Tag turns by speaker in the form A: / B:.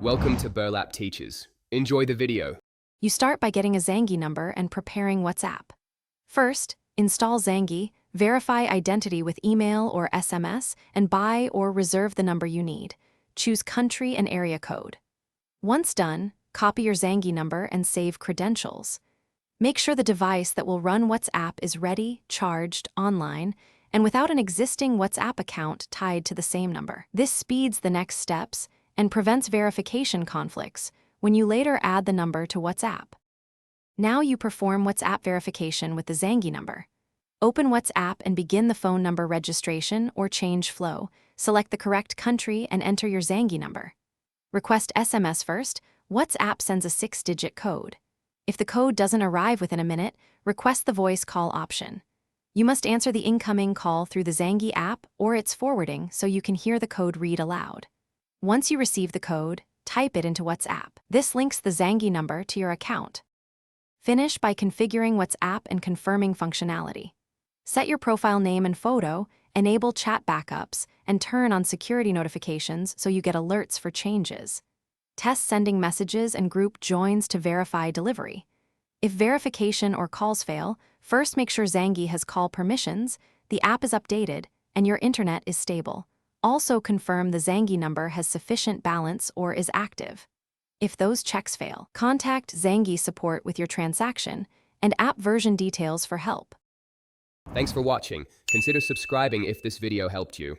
A: Welcome to Burlap Teachers. Enjoy the video.
B: You start by getting a Zangi number and preparing WhatsApp. First, install Zangi, verify identity with email or SMS, and buy or reserve the number you need. Choose country and area code. Once done, copy your Zangi number and save credentials. Make sure the device that will run WhatsApp is ready, charged, online, and without an existing WhatsApp account tied to the same number. This speeds the next steps and prevents verification conflicts when you later add the number to WhatsApp. Now you perform WhatsApp verification with the Zangi number. Open WhatsApp and begin the phone number registration or change flow. Select the correct country and enter your Zangi number. Request SMS first. WhatsApp sends a 6-digit code. If the code doesn't arrive within a minute, request the voice call option. You must answer the incoming call through the Zangi app or its forwarding so you can hear the code read aloud. Once you receive the code, type it into WhatsApp. This links the Zangi number to your account. Finish by configuring WhatsApp and confirming functionality. Set your profile name and photo, enable chat backups, and turn on security notifications so you get alerts for changes. Test sending messages and group joins to verify delivery. If verification or calls fail, first make sure Zangi has call permissions, the app is updated, and your internet is stable. Also confirm the Zangi number has sufficient balance or is active. If those checks fail, contact Zangi support with your transaction and app version details for help.
A: Thanks for watching. Consider subscribing if this video helped you.